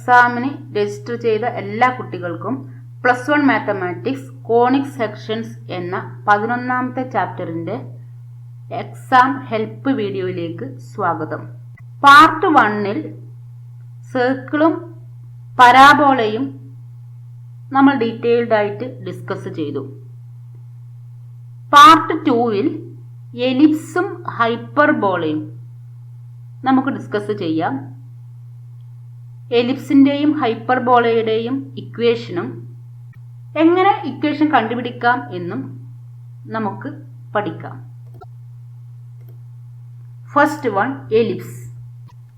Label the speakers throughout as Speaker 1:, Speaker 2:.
Speaker 1: എക്സാമിന് രജിസ്റ്റർ ചെയ്ത എല്ലാ കുട്ടികൾക്കും +1 മാത്തമാറ്റിക്സ് കോണിക് സെക്ഷൻസ് എന്ന 11ാമത്തെ ചാപ്റ്ററിൻ്റെ എക്സാം ഹെൽപ്പ് വീഡിയോയിലേക്ക് സ്വാഗതം. പാർട്ട് 1-ൽ സർക്കിളും പരാബോളയും നമ്മൾ ഡീറ്റെയിൽഡ് ആയിട്ട് ഡിസ്കസ് ചെയ്തു. പാർട്ട് 2-ൽ എലിപ്സും ഹൈപ്പർബോളയും നമുക്ക് ഡിസ്കസ് ചെയ്യാം. എലിപ്സിൻ്റെയും ഹൈപ്പർബോളയുടെയും ഇക്വേഷനും എങ്ങനെ ഇക്വേഷൻ കണ്ടുപിടിക്കാം എന്നും നമുക്ക് പഠിക്കാം. First one, ellipse.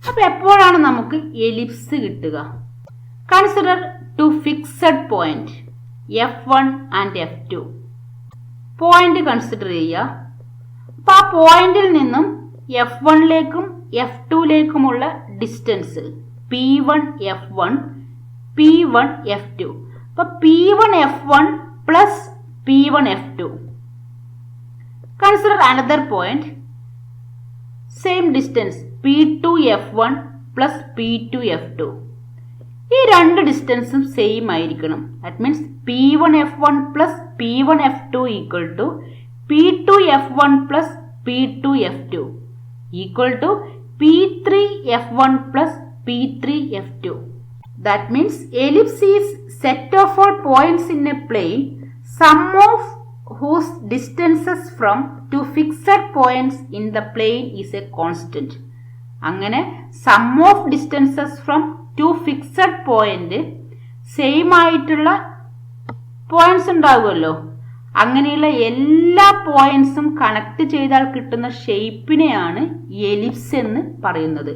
Speaker 1: അപ്പോൾ എപ്പോഴാണ് നമുക്ക് എലിപ്സ് കിട്ടുക? Consider two fixed point F1 and F2. Point consider ചെയ്യുക. അപ്പോൾ ആ പോയിന്റിൽ നിന്നും F1ലേക്കും F2ലേക്കുമുള്ള distance P1 F1 P1 F2. അപ്പോൾ P1 F1 plus P1 F2. Consider another point, same distance P2 F1 plus P2 F2. ഈ രണ്ട് ഡിസ്റ്റൻസും സെയിം ആയിരിക്കണം. That means P1 F1 plus P1 F2 equal to P2 F1 plus P2 F2 equal to P3 F1 plus P3 F2. That means ellipse is set of all points in a plane, sum of whose distances from two fixed points in the plane is a constant. അങ്ങനെ sum of distances from two fixed point same ആയിട്ടുള്ള points ഉണ്ടാവുമല്ലോ. അങ്ങനെയുള്ള എല്ലാ പോയിന്റ്സും connect ചെയ്താൽ കിട്ടുന്ന ഷേപ്പിനെയാണ് ellipse എന്ന് പറയുന്നത്.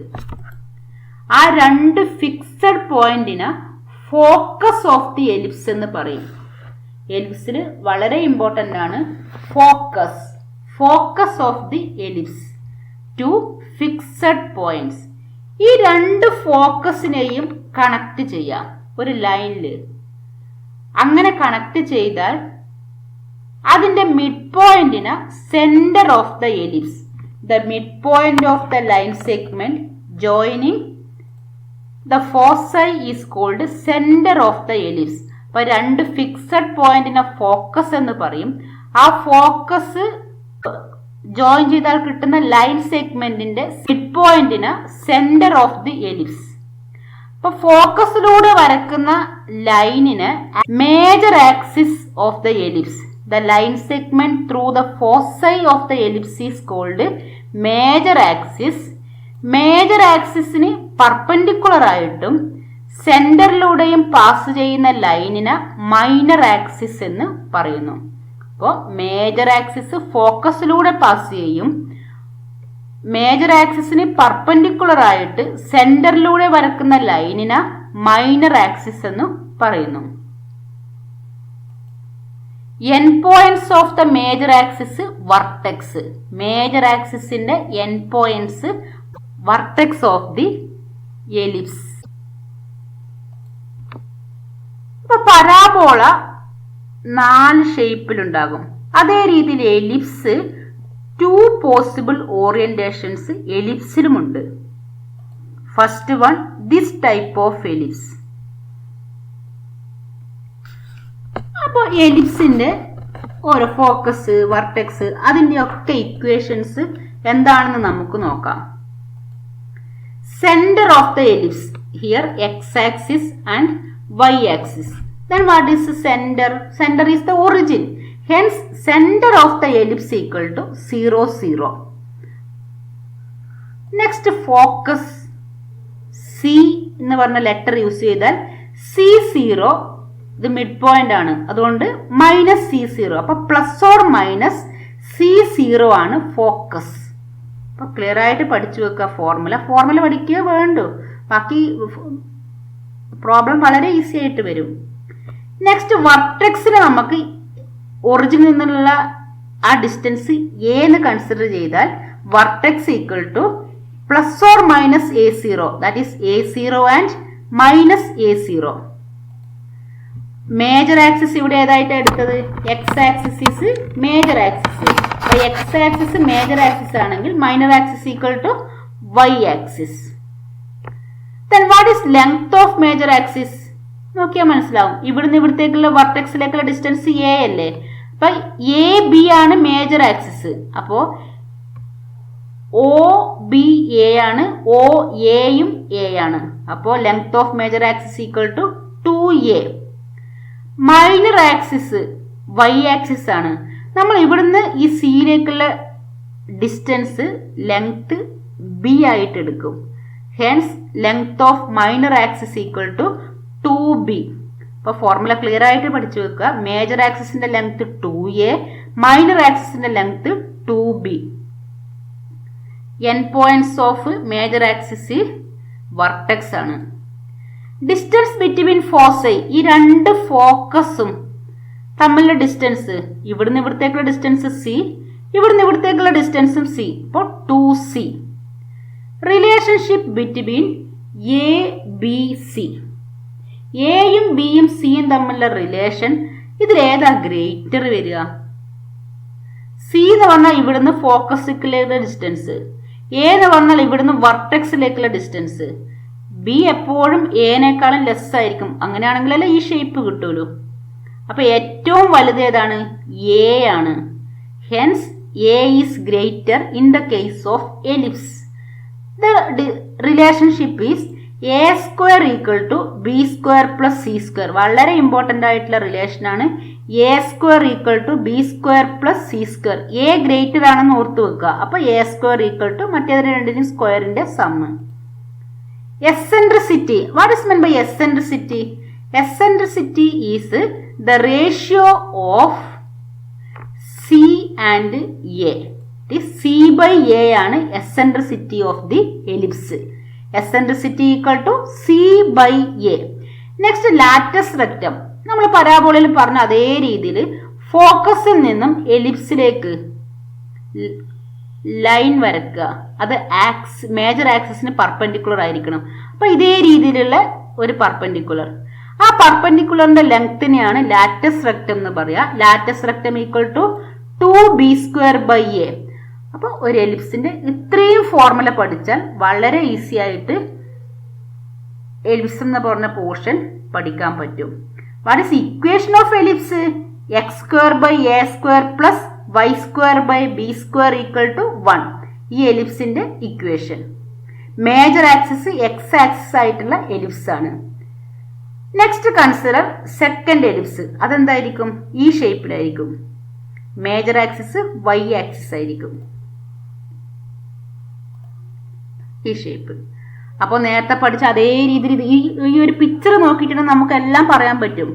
Speaker 1: ആ രണ്ട് ഫിക്സഡ് പോയിന്റിന് ഫോക്കസ് ഓഫ് ദി എലിപ്സ് എന്ന് പറയും. എലിപ്സിൽ വളരെ ഇമ്പോർട്ടൻ്റ് ആണ് focus of the ellipse two fixed points. ഈ രണ്ട് ഫോക്കസിനെയും കണക്ട് ചെയ്യാം ഒരു ലൈനിൽ. അങ്ങനെ കണക്ട് ചെയ്താൽ അതിൻ്റെ മിഡ് പോയിന്റിന് centre of the ellipse, the mid point of the line segment joining the foci is called centre of the ellipse. അപ്പൊ രണ്ട് ഫിക്സഡ് പോയിന്റിനെ ഫോക്കസ് എന്ന് പറയും. ആ ഫോക്കസ് ജോയിൻ ചെയ്താൽ കിട്ടുന്ന ലൈൻ സെഗ്മെന്റിന്റെ മിഡ് പോയിന്റിന് സെന്റർ ഓഫ് ദി എലിപ്സ്. അപ്പൊ ഫോക്കസിലൂടെ വരക്കുന്ന ലൈനിന് major axis of the ellipse. The line segment through the foci of the ellipse is called major axis. Major ആക്സിസിന് പെർപെൻഡിക്കുലർ ആയിട്ടും സെന്ററിലൂടെയും പാസ് ചെയ്യുന്ന ലൈനിന് മൈനർ ആക്സിസ് എന്ന് പറയുന്നു. അപ്പോൾ മേജർ ആക്സിസ് ഫോക്കസിലൂടെ പാസ് ചെയ്യും. മേജർ ആക്സിസിന് പെർപെൻഡിക്കുലർ ആയിട്ട് സെന്ററിലൂടെ വരക്കുന്ന ലൈനിന് മൈനർ ആക്സിസ് എന്ന് പറയുന്നു. End points of the major axis vertex. Major ആക്സിസിന്റെ end points vertex of the ellipse. ഇപ്പൊ പരാബോള 4 ഷേപ്പിലുണ്ടാകും. അതേ രീതിയിൽ എലിപ്സ് 2 പോസിബിൾ ഓറിയന്റേഷൻസ് എലിപ്സിലുമുണ്ട്. First one, this type of ellipse. അപ്പോൾ എലിപ്സിന്റെ ഓരോ ഫോക്കസ് വർട്ടെക്സ് അതിൻ്റെ ഒക്കെ ഇക്വേഷൻസ് എന്താണെന്ന് നമുക്ക് നോക്കാം. Centre of the ellipse here x axis and y axis. Then what is centre? Centre is the origin. Hence centre of the ellipse equal to 0 0. Next focus c എന്ന് പറഞ്ഞ letter use ചെയ്താൽ C0 ഇത് mid point ആണ്, അതുകൊണ്ട് -C0. അപ്പൊ plus or minus C0 ആണ് focus. അപ്പൊ clear ആയിട്ട് പഠിച്ചു വെക്കുക. ഫോർമുല പഠിക്കുക വേണ്ടു, ബാക്കി പ്രോബ്ലം വളരെ ഈസി ആയിട്ട് വരും. നെക്സ്റ്റ് വർട്ടെക്സിന് നമുക്ക് ഒറിജിനിൽ നിന്നുള്ള ആ ഡിസ്റ്റൻസ് എ എന്ന് കൺസിഡർ ചെയ്താൽ vertex equal to plus or minus A0, that is A0 and -A0. Major axis ഇവിടെ ഏതായിട്ട് എടുത്തത്? X axis is major axis. അപ്പോൾ എക്സ് ആക്സിസ് മേജർ ആക്സിസ് ആണെങ്കിൽ minor axis equal to y axis. Then what is length of major axis? നോക്കിയാൽ മനസ്സിലാവും. ഇവിടുന്ന് ഇവിടത്തേക്കുള്ള വെർട്ടെക്സിലേക്കുള്ള distance a അല്ലേ. അപ്പൊ എ ബി ആണ് മേജർ ആക്സിസ്. അപ്പോ ഒ ബി എ ആണ്, ഒ എയും എ ആണ്. അപ്പോൾ length of major axis equal to 2a. Minor axis y axis ആണ്. നമ്മൾ ഇവിടുന്ന് ഈ സിയിലേക്കുള്ള ഡിസ്റ്റൻസ് ലെങ്ത് ബി ആയിട്ട് എടുക്കും. Hence length of minor axis equal to 2b. അപ്പോൾ ഫോർമുല ക്ലിയർ ആയിട്ട് പഠിച്ചു വെക്കുക. മേജർ ആക്സിസിന്റെ ലെങ്ത് 2a, മൈനർ ആക്സിസിന്റെ length 2b. End points of major axis vertex ആണ്. ഡിസ്റ്റൻസ് ബിറ്റ്വീൻ ഫോസൈ, ഈ രണ്ട് ഫോക്കസും തമ്മിലുള്ള ഡിസ്റ്റൻസ്, ഇവിടുന്ന് ഇവിടത്തേക്കുള്ള ഡിസ്റ്റൻസ് സി, ഇവിടുന്ന് ഇവിടത്തേക്കുള്ള ഡിസ്റ്റൻസും സി. അപ്പോൾ 2c. Relationship between A B C, എയും ബിയും സിയും തമ്മിലുള്ള റിലേഷൻ, ഇതിലേതാ ഗ്രേറ്റർ വരിക? സി എന്ന് പറഞ്ഞാൽ ഇവിടുന്ന് ഫോക്കസിലേക്കുള്ള ഡിസ്റ്റൻസ്, എ എന്ന് പറഞ്ഞാൽ ഇവിടുന്ന് വെർട്ടെക്സിലേക്കുള്ള ഡിസ്റ്റൻസ്. ബി എപ്പോഴും എനേക്കാളും ലെസ് ആയിരിക്കും. അങ്ങനെയാണെങ്കിലല്ലേ ഈ ഷേപ്പ് കിട്ടുള്ളൂ. അപ്പൊ ഏറ്റവും വലുത് ഏതാണ്? എ ആണ്. Hence a is greater in the case of ellipse. The relationship is a square equal to b square plus c square. വളരെ ഇമ്പോർട്ടൻ്റ് ആയിട്ടുള്ള റിലേഷൻ ആണ്. A square equal to b square plus c square. A greater ആണെന്ന് ഓർത്ത് വെക്കുക. അപ്പൊ a square equal to മറ്റേതിന് രണ്ടിനും സ്ക്വയറിന്റെ sum. Eccentricity. What is meant by eccentricity? Eccentricity is the ratio of C and A. This C by A ആണ് eccentricity of the ellipse. Eccentricity equal to C by A. Next, latus rectum. നമ്മൾ പരാബോളയിൽ പറഞ്ഞ അതേ രീതിയിൽ ഫോക്കസിൽ നിന്നും എലിപ്സിലേക്ക് line വരക്കുക. അത് major ആക്സിസിന് perpendicular ആയിരിക്കണം. അപ്പൊ ഇതേ രീതിയിലുള്ള ഒരു പെർപെൻഡിക്കുലർ, ആ പെർപെൻഡിക്കുലറിന്റെ ലെങ്തിനെയാണ് ലാറ്റസ് റെക്ടം എന്ന് പറയാ. Latus rectum equal to 2b square by a. അപ്പൊ ഒരു എലിപ്സിന്റെ ഇത്രയും ഫോർമുല പഠിച്ചാൽ വളരെ ഈസി ആയിട്ട് എലിപ്സ് എന്ന് പറഞ്ഞ പോർഷൻ പഠിക്കാൻ പറ്റും. What is equation of ellipse? X square by a square plus y square by b square equal to 1. ഈ എലിപ്സിന്റെ ഇക്വേഷൻ. മേജർ ആക്സിസ് എക്സ് ആക്സിസ് ആയിട്ടുള്ള എലിപ്സ് ആണ്. Next consider second ellipse. അതെന്തായിരിക്കും? ഈ ഷേപ്പിലായിരിക്കും. മേജർ ആക്സിസ് വൈ ആക്സിസ് ആയിരിക്കും, ഈ ഷേപ്പ്. അപ്പോൾ നേരത്തെ പഠിച്ച അതേ രീതിയിൽ ഈ ഒരു പിക്ചർ നോക്കിയിട്ടുണ്ടെങ്കിൽ നമുക്കെല്ലാം പറയാൻ പറ്റും.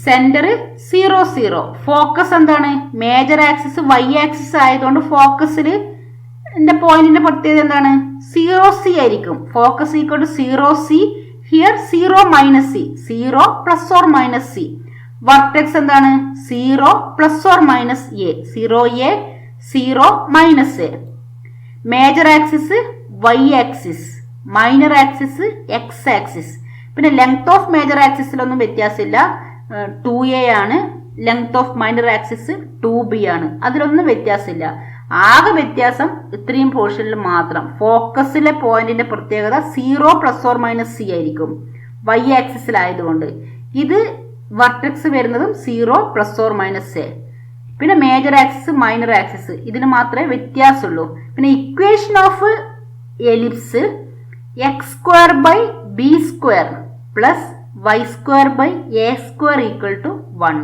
Speaker 1: സെന്റർ 0 0. ഫോക്കസ് എന്താണ്? മേജർ ആക്സിസ് വൈ ആക്സിസ് ആയതുകൊണ്ട് ഫോക്കസിൽ പോയിന്റിന്റെ പ്രത്യേകത എന്താണ്? 0c ആയിരിക്കും. Focus equal to 0c. Here 0 minus c, 0 plus or minus c. Vertex എന്താണ്? 0 plus or minus a, 0a 0 minus a. Major axis y axis, minor axis x axis. പിന്നെ length of major ആക്സിസിലൊന്നും വ്യത്യാസമില്ല. 2a ആണ്. Length of minor axis 2b ആണ്. അതിലൊന്നും വ്യത്യാസമില്ല. ആകെ വ്യത്യാസം ഇത്രയും പോർഷനിൽ മാത്രം. ഫോക്കസിലെ പോയിന്റിന്റെ പ്രത്യേകത 0 പ്ലസ് ഓർ മൈനസ് സി ആയിരിക്കും വൈ ആക്സിസിലായതുകൊണ്ട്. ഇത് വെർട്ടെക്സ് വരുന്നതും 0 പ്ലസ് ഓർ മൈനസ് എ. പിന്നെ മേജർ ആക്സിസ് മൈനർ ആക്സിസ് ഇതിന് മാത്രമേ വ്യത്യാസമുള്ളൂ. പിന്നെ equation of ellipse x square by b square plus y square by a square equal to 1.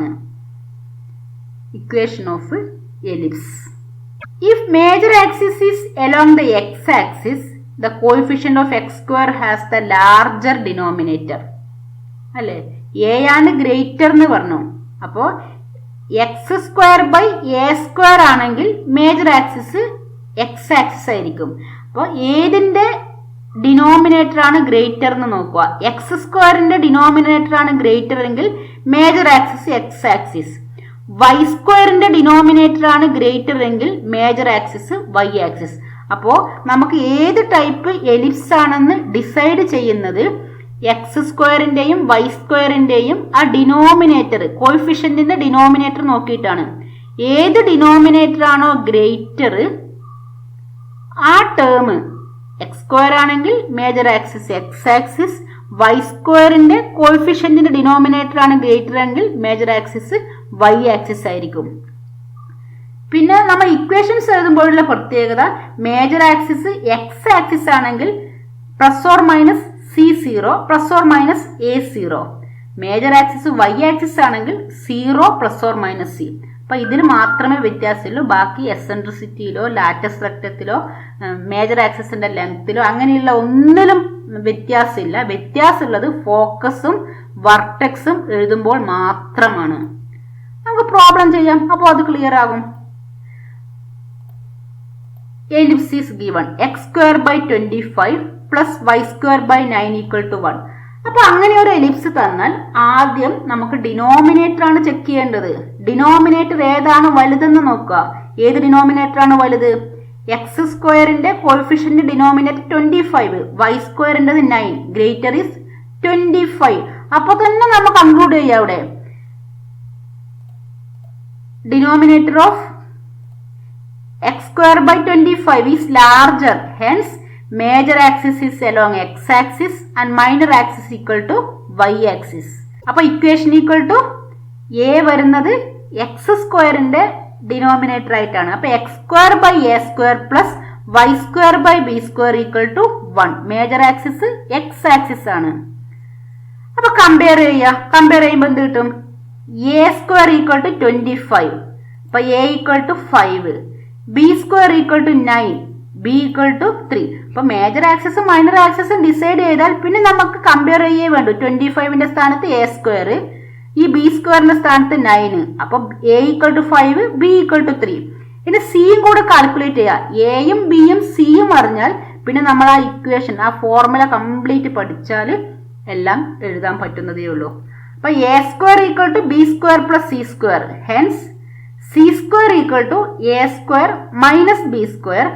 Speaker 1: Equation of ellipse. If major axis is along the x-axis, the coefficient of x square has the larger denominator. അല്ലേ? a ആണ് greater എന്ന് പറഞ്ഞു. അപ്പോൾ x square by a square ആണെങ്കിൽ major axis x axis ആയിരിക്കും. അപ്പോൾ ഏതിന്റെ denominator ആണ് ഗ്രേറ്റർ എന്ന് നോക്കുക. എക്സ് സ്ക്വയറിന്റെ ഡിനോമിനേറ്റർ ആണ് ഗ്രേറ്റർ എങ്കിൽ major axis x axis. Y സ്ക്വയറിന്റെ ഡിനോമിനേറ്റർ ആണ് ഗ്രേറ്റർ എങ്കിൽ മേജർ ആക്സിസ് വൈ ആക്സിസ്. അപ്പോൾ നമുക്ക് ഏത് ടൈപ്പ് എലിപ്സ് ആണെന്ന് ഡിസൈഡ് ചെയ്യുന്നത് എക്സ് സ്ക്വയറിന്റെയും വൈ സ്ക്വയറിന്റെയും ആ ഡിനോമിനേറ്റർ, കോയിഫിഷ്യന്റിന്റെ ഡിനോമിനേറ്റർ നോക്കിയിട്ടാണ്. ഏത് ഡിനോമിനേറ്റർ ആണോ ഗ്രേറ്റർ ആ ടേം എക്സ് സ്ക്വയർ ആണെങ്കിൽ major axis x axis, y സ്ക്വയറിന്റെ കോഎഫിഷ്യന്റിന്റെ ഡിനോമിനേറ്റർ ആണ് ഗ്രേറ്റർ എങ്കിൽ മേജർ ആക്സിസ് വൈ ആക്സിസ് ആയിരിക്കും. പിന്നെ നമ്മൾ ഇക്വേഷൻസ് എഴുതുമ്പോഴുള്ള പ്രത്യേകത മേജർ ആക്സിസ് എക്സ് ആക്സിസ് ആണെങ്കിൽ plus or minus C0 plus or minus A0. Major axis y axis ആണെങ്കിൽ 0 പ്ലസ് ഓർ മൈനസ് C. അപ്പൊ ഇതിന് മാത്രമേ വ്യത്യാസമുള്ളൂ. ബാക്കി എസെൻട്രിസിറ്റിയിലോ ലാറ്റസ് റെക്റ്റത്തിലോ മേജർ ആക്സിസിന്റെ ലെങ്ത്തിലോ അങ്ങനെയുള്ള ഒന്നിലും വ്യത്യാസമില്ല. വ്യത്യാസമുള്ളത് ഫോക്കസും വർട്ടെക്സും എഴുതുമ്പോൾ മാത്രമാണ്. നമുക്ക് പ്രോബ്ലം ചെയ്യാം, അപ്പോൾ അത് ക്ലിയർ ആകും. Ellipse is given x square by 25 plus y square by 9 equal to 1. അപ്പൊ അങ്ങനെ ഒരു എലിപ്സ് തന്നാൽ ആദ്യം നമുക്ക് ഡിനോമിനേറ്റർ ആണ് ചെക്ക് ചെയ്യേണ്ടത്. ഡിനോമിനേറ്റർ ഏതാണ് വലുതെന്ന് നോക്കുക. ഏത് ഡിനോമിനേറ്റർ ആണ് വലുത്? എക്സ് സ്ക്വയറിന്റെ കോഎഫിഷ്യന്റ് ഡിനോമിനേറ്റർ 25, വൈ സ്ക്വയറിന്റെ 9, ഗ്രേറ്റർ ഇസ് 25. അപ്പൊ തന്നെ നമുക്ക് കൺക്ലൂഡ് ചെയ്യാം അവിടെ denominator of x square by 25 is larger, hence major axis is along x axis and minor axis equal to y axis. അപ്പോൾ ഇക്വേഷൻ ഈക്വൽ ടു a വരുന്നത് x സ്ക്വയറിന്റെ denominator ആയിട്ടാണ്. അപ്പൊ x square by a square plus y square by b square equal to 1. Major axis x axis ആണ്. അപ്പൊ compare ചെയ്യുമ്പോൾ എന്ത് കിട്ടും? A square equal to 25. അപ്പൊ a equal to 5, b square equal to 9, b equal to 3. അപ്പൊ major ആക്സിസും minor ആക്സിസും decide ചെയ്താൽ പിന്നെ നമുക്ക് കമ്പയർ ചെയ്യേ വേണ്ടു. 25ന്റെ സ്ഥാനത്ത് എ സ്ക്വയർ, ഈ ബി സ്ക്വയറിന്റെ സ്ഥാനത്ത് 9. അപ്പൊ a equal to 5, b equal to 3. ഇനി സിയും കൂടെ കാൽക്കുലേറ്റ് ചെയ്യാം. എയും ബിയും സിയും അറിഞ്ഞാൽ പിന്നെ നമ്മൾ ആ ഇക്വേഷൻ, ആ ഫോർമുല കംപ്ലീറ്റ് പഠിച്ചാൽ എല്ലാം എഴുതാൻ പറ്റുന്നതേ ഉള്ളൂ. അപ്പൊ a square equal to b square plus c square, hence c square equal to a square minus b square,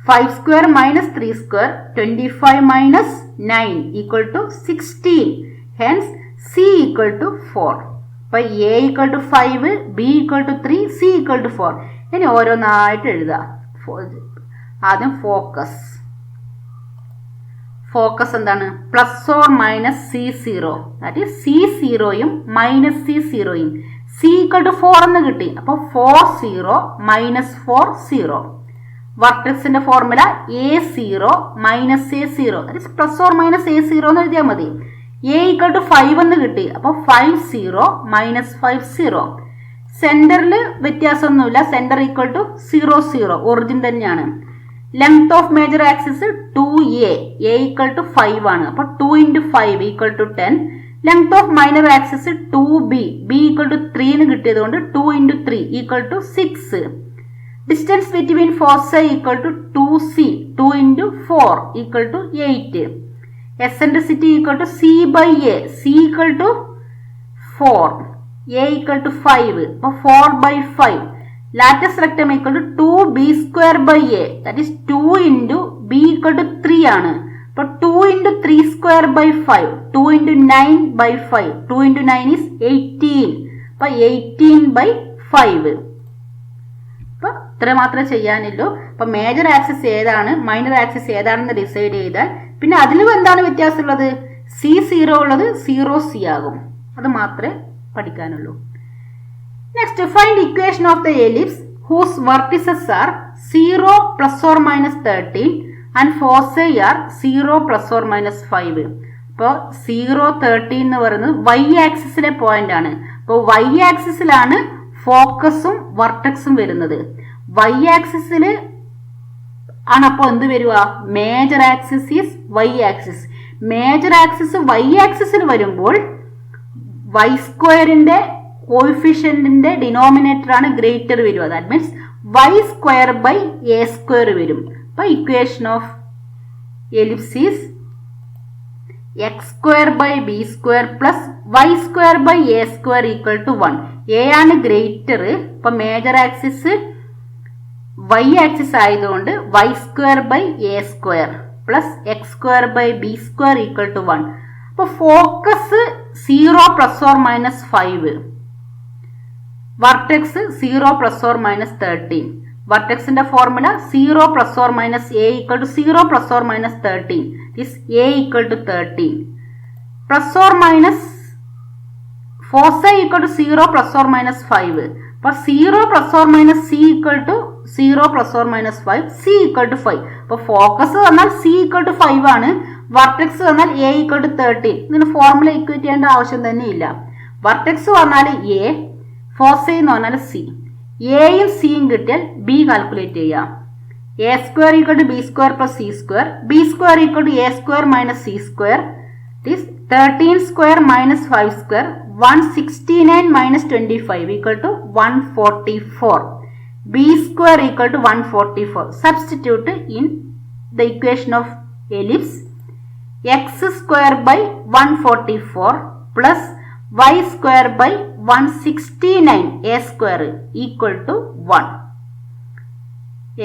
Speaker 1: 5 square minus 3 square, 25 minus 9 equal to 16. Hence c equal to 4. അപ്പോൾ a equal to 5, b equal to 3, c equal to 4. ഇനി ഓരോന്നായിട്ട് എഴുതാം. ആദ്യം focus എന്താണ്? Plus or minus C0, that is C0യും minus C0യും. c equal to 4 എന്ന് കിട്ടി. അപ്പോൾ 4 0 മൈനസ് 4 0. വർട്ടെക്സിന്റെ formula A0 minus A0, that is plus or minus A0 എന്ന് എഴുതിയാൽ മതി. a equal to 5 എന്ന് കിട്ടി. അപ്പോൾ 5 0 മൈനസ് 5 0. സെന്ററിൽ വ്യത്യാസമൊന്നുമില്ല. സെന്റർ ഈക്വൽ ടു 0 0, ഒറിജിൻ തന്നെയാണ്. Length of major axis 2a, a equal to 5 ആണ്. അപ്പോൾ 2 into 5 equal to 10. Length of minor axis 2b, b equal to 3 എന്ന് കിട്ടിയത് കൊണ്ട് 2 into 3 equal to 6. Distance between foci equal to 2c, 2 into 4 equal to 8. Eccentricity equal to c by a, c equal to 4, a equal to 5, അപ്പോൾ 4 by 5. Latus rectum equal to 2b square by a, that is 2 into b equal to 3 ആണ്. അപ്പോൾ 2 into 3 square by 5, 2 into 9 by 5, 2 into 9 is 18. അപ്പോൾ 18 by 5. അപ്പോൾ ഇത്ര മാത്രമേ ചെയ്യാനുള്ളൂ. അപ്പോൾ major axis ഏതാണ്, minor axis ഏതാണെന്ന് ഡിസൈഡ് ചെയ്താൽ പിന്നെ അതിലും എന്താണ് വ്യത്യാസമുള്ളത്? C0 ഉള്ളത് 0c ആകും. അത് മാത്രമേ പഠിക്കാനുള്ളൂ. Next, find equation of the ellipse whose vertices are 0 plus or minus 13 and foci are 0 plus or minus 5. അപ്പോൾ 0 13 എന്ന് പറയുന്നത് വൈ ആക്സിസിലെ പോയിന്റ് ആണ്. അപ്പോൾ വൈ ആക്സിസിലാണ് ഫോക്കസും വർട്ടെക്സും വരുന്നത്. വൈ ആക്സിസിൽ ആണ് അപ്പോൾ എന്ത് വരിക? Major axis is y axis. Major axis y ആക്സിസിൽ വരുമ്പോൾ വൈ സ്ക്വയറിന്റെ കോഎഫിഷ്യന്റിന്റെ ഡിനോമിനേറ്റർ ആണ് ഗ്രേറ്റർ വരിക. That means y square by a square വരും. അപ്പോൾ equation of ellipse is x square by b square plus y square by a square equal to 1. A ആണ് greater. ഇപ്പൊ മേജർ ആക്സിസ് വൈ ആക്സിസ് ആയതുകൊണ്ട് y square by a square plus x square by b square equal to 1. അപ്പൊ focus 0 plus or minus 5, vertex 0 plus or minus 13. Vertexന്റെ formula 0 plus or minus a equal to 0 plus or minus 13. This a equal to 13. Plus or minus foci equal to 0 plus or minus 5. അപ്പോൾ 0 plus or minus c equal to 0 plus or minus 5, c equal to 5. അപ്പോൾ focus വന്നാൽ c equal to 5 ആണ്, vertex വന്നാൽ a equal to 13. ഇതിന് formula equate ചെയ്യേണ്ട ആവശ്യം തന്നെ ഇല്ല. വെർട്ടെക്സ് പറഞ്ഞാൽ a, ഫോസൈ എന്ന് പറഞ്ഞാൽ c. എയും സിയും കിട്ടിയാൽ ബി കാൽക്കുലേറ്റ് ചെയ്യാം. A square equal to b square plus c square, b square equal to a square minus c square, this 13 square minus 5 square, 169 minus 25 equal to 144. B square equal to 144. Substitute in the equation of ellipse. X square by 144 plus y square by 169 a square equal to 1.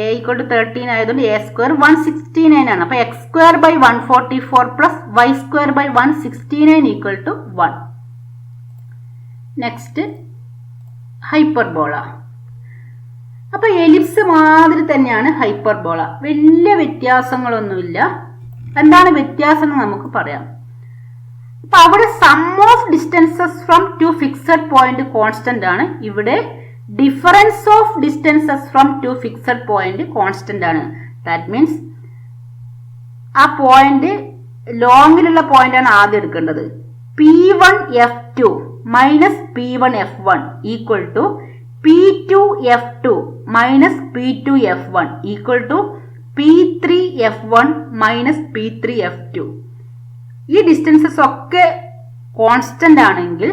Speaker 1: A equal to 13 ആയതുകൊണ്ട് a square 169 ആണ്. അപ്പോൾ x square by 144 plus y square by 169 equal to 1. Next hyperbola. അപ്പോൾ ellipse മാതിരി തന്നെയാണ് hyperbola, വലിയ വ്യത്യാസങ്ങളൊന്നുമില്ല. എന്താണ് വ്യത്യാസം എന്ന് നമുക്ക് പറയാം. അപ്പോൾ അവിടെ sum of distances from two fixed point constant ആണ്, ഇവിടെ difference of distances from two fixed point constant ആണ്. ദാറ്റ് മീൻസ് ആ പോയിന്റ് ലോങ്ങിലുള്ള പോയിന്റ് ആണ് ആദ്യം എടുക്കേണ്ടത്. P1 F2 minus P1 F1 equal to P2 F2 minus P2 F1 equal to P3 F1 minus P3 F2. ഈ distances ഒക്കെ constant ആണെങ്കിൽ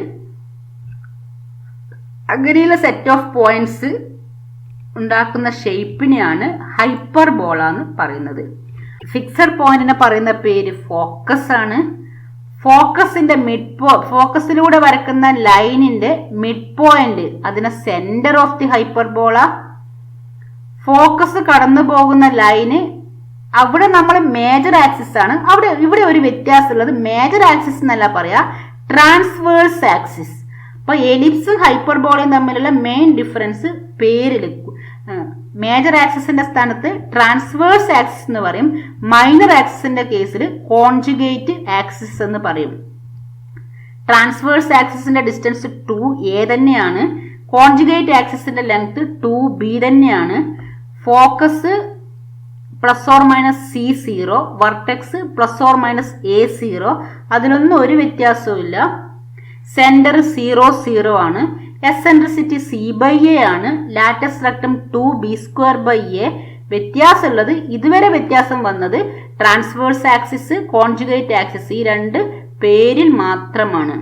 Speaker 1: അങ്ങനെയുള്ള സെറ്റ് ഓഫ് പോയിന്റ്സ് ഉണ്ടാക്കുന്ന ഷേപ്പിനെയാണ് ഹൈപ്പർബോള എന്ന് പറയുന്നത്. ഫിക്സഡ് പോയിന്റിനെ പറയുന്ന പേര് ഫോക്കസ് ആണ്. ഫോക്കസിന്റെ ഫോക്കസിലൂടെ വരക്കുന്ന ലൈനിന്റെ മിഡ് പോയിന്റ് അതിനെ centre of the hyperbola. Focus കടന്നു പോകുന്ന ലൈന് അവിടെ നമ്മൾ മേജർ ആക്സിസ് ആണ്. ഇവിടെ ഒരു വ്യത്യാസം ഉള്ളത്, മേജർ ആക്സിസ് എന്നല്ല പറയാ, ട്രാൻസ്വേഴ്സ് ആക്സിസ്. അപ്പൊ എലിപ്സും ഹൈപ്പർബോളയും തമ്മിലുള്ള മെയിൻ ഡിഫറൻസ് പേരിൽ മേജർ ആക്സിസിന്റെ സ്ഥാനത്ത് ട്രാൻസ്വേഴ്സ് ആക്സിസ് എന്ന് പറയും. മൈനർ ആക്സിസിന്റെ കേസിൽ കോൺജുഗേറ്റ് ആക്സിസ് എന്ന് പറയും. ട്രാൻസ്വേഴ്സ് ആക്സിസിന്റെ ഡിസ്റ്റൻസ് 2a തന്നെയാണ്, കോൺജുഗേറ്റ് ആക്സിസിന്റെ ലെങ്ത് 2b തന്നെയാണ്. Focus plus or minus c0, vertex plus or minus a0, അതിലൊന്നും ഒരു വ്യത്യാസവും ഇല്ല. സെന്റർ 0 0 ആണ്. എസെൻട്രിസിറ്റി c/a ആണ്. Latus rectum 2b²/a. വ്യത്യാസമുള്ളത്, ഇതുവരെ വ്യത്യാസം വന്നത് ട്രാൻസ്വേഴ്സ് ആക്സിസ്, കോൺജുഗേറ്റ് ആക്സിസ്, ഈ രണ്ട് പേരിൽ മാത്രമാണ്.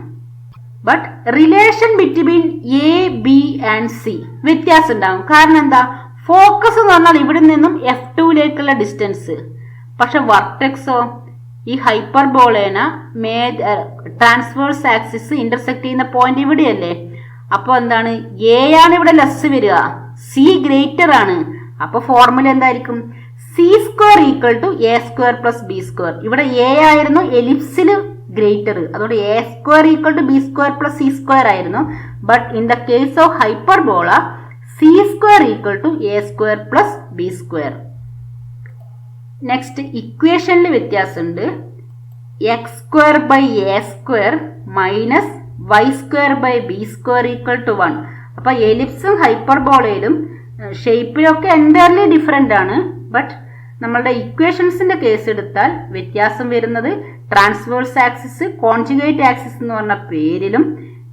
Speaker 1: But relation between A, B and C വ്യത്യാസം ഉണ്ടാകും. കാരണം എന്താ, ഫോക്കസ് എന്ന് പറഞ്ഞാൽ ഇവിടെ നിന്നും F2ലേക്കുള്ള ഡിസ്റ്റൻസ്. പക്ഷെ വെർട്ടെക്സോ, ഈ ഹൈപ്പർബോളേന ട്രാൻസ്വേഴ്സ് ആക്സിസ് ഇന്റർസെക്ട് ചെയ്യുന്ന പോയിന്റ് ഇവിടെയല്ലേ. അപ്പൊ എന്താണ്, എ ആണ് ഇവിടെ ലെസ് വരിക, സി ഗ്രേറ്റർ ആണ്. അപ്പൊ ഫോർമുല എന്തായിരിക്കും, c² equal to a² plus b². ഇവിടെ എ ആയിരുന്നു എലിപ്സിൽ ഗ്രേറ്റർ, അതുകൊണ്ട് a² equal to b² plus c² ആയിരുന്നു. But in the case of hyperbola c² equal to a² plus b². Next ഇക്വേഷനിൽ വ്യത്യാസമുണ്ട്. x² by a² minus y² by b² equal to 1. അപ്പൊ എലിപ്സും ഹൈപ്പർബോളയിലും ഷേപ്പിലൊക്കെ എൻറ്റയർലി ഡിഫറെന്റ് ആണ്. But നമ്മളുടെ ഇക്വേഷൻസിന്റെ കേസ് എടുത്താൽ വ്യത്യാസം വരുന്നത് ട്രാൻസ്വേഴ്സ് ആക്സിസ്, കോൺജുഗേറ്റ് ആക്സിസ് എന്ന് പറഞ്ഞ പേരിലും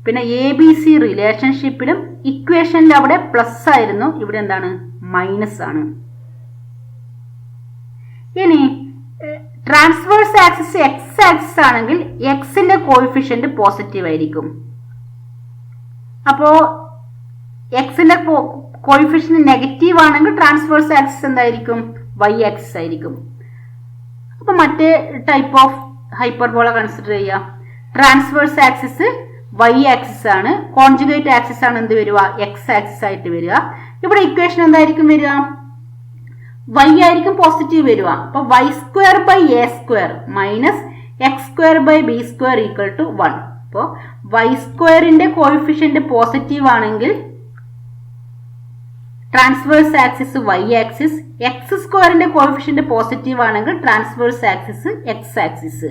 Speaker 1: പിന്നെ ABC റിലേഷൻഷിപ്പിലും. ഇക്വേഷനിൽ അവിടെ പ്ലസ് ആയിരുന്നു, ഇവിടെ എന്താണ്, മൈനസ് ആണ്. ഇനി ട്രാൻസ്വേഴ്സ് ആക്സിസ് എക്സ് ആക്സിസ് ആണെങ്കിൽ എക്സിന്റെ കോഎഫിഷ്യന്റ് പോസിറ്റീവ് ആയിരിക്കും. അപ്പോ എക്സിന്റെ കോഎഫിഷ്യന്റ് നെഗറ്റീവ് ആണെങ്കിൽ ട്രാൻസ്വേഴ്സ് ആക്സിസ് എന്തായിരിക്കും, വൈ ആക്സിസ് ആയിരിക്കും. അപ്പൊ മറ്റേ ടൈപ്പ് ഓഫ് ഹൈപ്പർബോള കൺസിഡർ ചെയ്യാം. ട്രാൻസ്വേഴ്സ് ആക്സിസ് വൈ ആക്സിസ് ആണ്, കോൺജുഗേറ്റ് ആക്സിസ് ആണ് എന്ത് വരിക, എക്സ് ആക്സിസ് ആയിട്ട് വരിക. ഇവിടെ ഇക്വേഷൻ എന്തായിരിക്കും വരിക, y ആയിരിക്കും പോസിറ്റീവ് വരിക. അപ്പൊ y² by a² minus x² by b² equal to 1. അപ്പോൾ y² കോഎഫിഷ്യന്റ് പോസിറ്റീവ് ആണെങ്കിൽ transverse axis y axis, x സ്ക്വയറിന്റെ കോഎഫിഷ്യന്റ് പോസിറ്റീവ് ആണെങ്കിൽ ട്രാൻസ്വേഴ്സ് ആക്സിസ് എക്സ് ആക്സിസ്.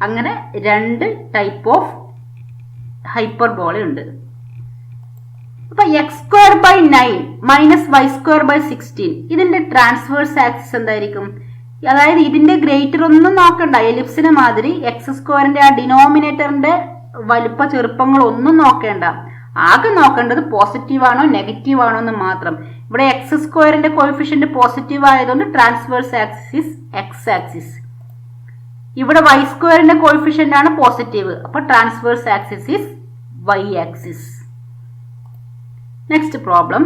Speaker 1: അങ്ങനെ രണ്ട് ടൈപ്പ് ഓഫ് ഹൈപ്പർബോള ഉണ്ട്. അപ്പൊ x square by 9 minus y square by 16 ഇതിന്റെ transverse axis എന്തായിരിക്കും? അതായത് ഇതിന്റെ ഗ്രേറ്റർ ഒന്നും നോക്കണ്ട, എലിപ്സിന് മാതിരി എക്സ് സ്ക്വയറിന്റെ ആ ഡിനോമിനേറ്ററിന്റെ വലുപ്പ ചെറുപ്പങ്ങൾ ഒന്നും നോക്കേണ്ട. ആകെ നോക്കേണ്ടത് പോസിറ്റീവ് ആണോ നെഗറ്റീവ് ആണോ എന്ന് മാത്രം. ഇവിടെ എക്സ് സ്ക്വയറിന്റെ കോഎഫിഷ്യന്റ് പോസിറ്റീവ് ആയതുകൊണ്ട് ട്രാൻസ്വേഴ്സ് ആക്സിസ് എക്സ് ആക്സിസ്. ഇവിടെ വൈ സ്ക്വയറിന്റെ കോഎഫിഷ്യന്റ് ആണ് പോസിറ്റീവ്, അപ്പൊ transverse axis is y axis. Next problem,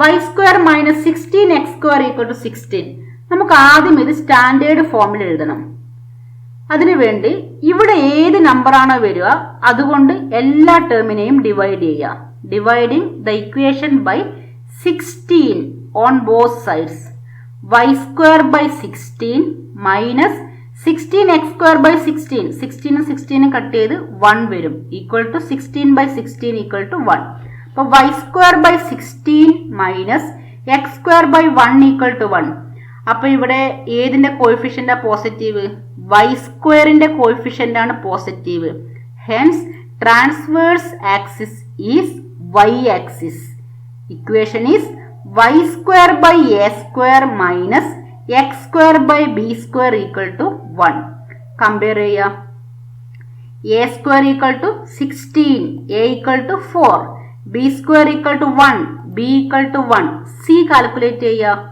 Speaker 1: y square minus 16 x square equal to 16. നമുക്ക് ആദ്യം ഇത് സ്റ്റാൻഡേർഡ് ഫോമിൽ എഴുതണം. അതിനുവേണ്ടി ഇവിടെ ഏത് നമ്പർ ആണോ വരിക അതുകൊണ്ട് എല്ലാ ടേമിനെയും ഡിവൈഡ് ചെയ്യുക. Dividing the equation by 16 on both sides. Y square by 16 minus 16 x square by 16. 16 16 cut ചെയ്ത് 1 വരും, equal to 16 by 16 equal to 1. അപ്പൊ y square by 16 minus x square by 1 equal to 1. അപ്പൊ ഇവിടെ ഏതിന്റെ കോഎഫിഷ്യന്റാ പോസിറ്റീവ്? വൈ സ്ക്വയറിന്റെ coefficient ആണ് positive. Hence transverse axis is y axis. Equation is Y square by a square minus x square by b square equal to 1. Compare ചെയ്യുക. A square equal to 16, a equal to 4, b square equal to 1, b equal to 1. C calculate ചെയ്യുക.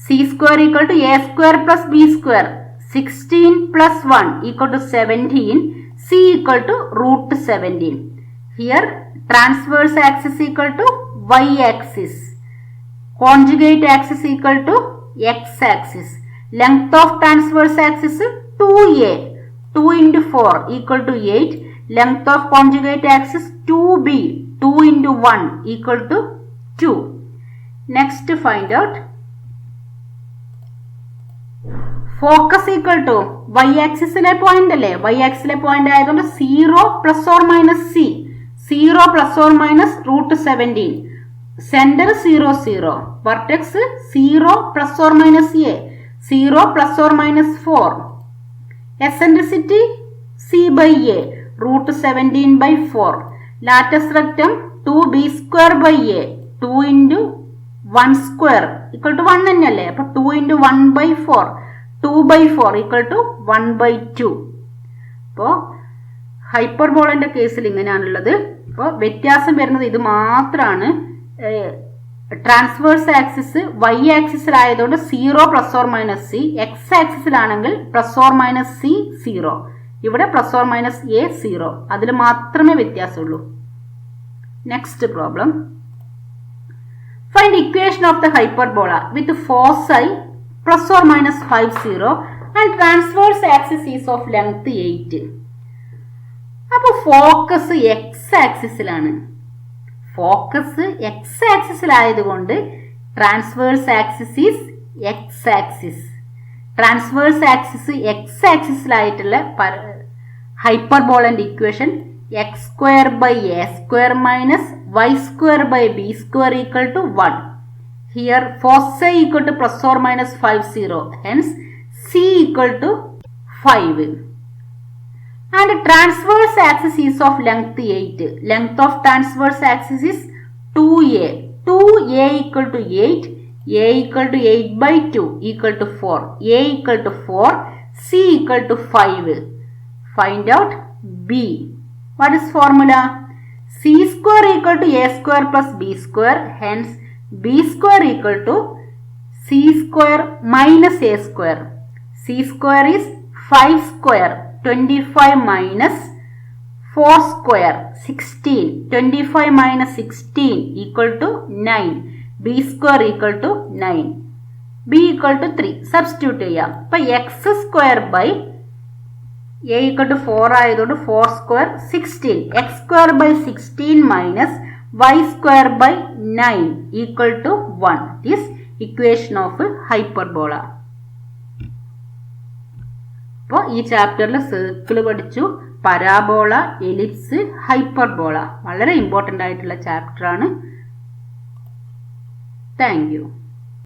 Speaker 1: C square equal to a square plus b square. 16 plus 1 equal to 17. C equal to root 17. Here transverse axis equal to y axis. Conjugate axis equal to x axis. Length of transverse axis 2a. 2 into 4 equal to 8. Length of conjugate axis 2b. 2 into 1 equal to 2. Next find out focus equal to y ആക്സിസിലെ point അല്ലേ? Y ആക്സിലെ point ആയതുകൊണ്ട് 0 plus or minus c. 0 plus or minus root 17. Centre 0 0. Vertex 0 plus or minus a. 0 plus or minus 4. Eccentricity c by a. Root 17 by 4. Latus rectum 2b square by a. 2 into 1 square equal to 1 തന്നെയല്ലേ? അപ്പൊ 2 into 1 by 4. 2 by 4 equal to 1 by 2. അപ്പോൾ ഹൈപ്പർബോളന്റെ കേസിൽ ഇങ്ങനെയാണുള്ളത്. അപ്പോൾ വ്യത്യാസം വരുന്നത് ഇത് മാത്രമാണ്. Transverse axis y ആക്സിസിലായതുകൊണ്ട് 0 plus or minus c. X ആക്സിസിലാണെങ്കിൽ പ്ലസ് ഓർ മൈനസ് സി 0. ഇവിടെ പ്ലസ് ഓർ മൈനസ് എ 0. അതിൽ മാത്രമേ വ്യത്യാസമുള്ളൂ. Next problem, find equation of the hyperbola with foci plus or minus 5 0 and transverse axis is of length 8. അപ്പോൾ focus x ആക്സിസിലാണ്. Focus x ആക്സിസിലായതുകൊണ്ട് transverse axis is x axis. Transverse axis x ആക്സിസിലായിട്ടുള്ള ഹൈപ്പർബോളന്റെ equation x square by a square minus y square by b square equal to 1. Here foci equal to plus or minus 5 0. Hence C equal to 5. And transverse axis is of length 8. Length of transverse axis is 2a. 2a equal to 8. A equal to 8 by 2 equal to 4. A equal to 4. C equal to 5. Find out B. What is formula? C square equal to a square plus b square. Hence b square equal to c square minus a square. C square is 5 square. 25 minus 4 square 16. 25 minus 16 equal to 9. B square equal to 9. B equal to 3. Substitute ചെയ്യാം. അപ്പോൾ x square by a equal to 4 ആയതുകൊണ്ട് 4 square 16. x square by 16 minus y square by 9 equal to 1. This equation of hyperbola. അപ്പോൾ ഈ ചാപ്റ്ററിൽ circle പഠിച്ചു, parabola, ellipse, hyperbola. വളരെ important ആയിട്ടുള്ള ചാപ്റ്ററാണ്. Thank U.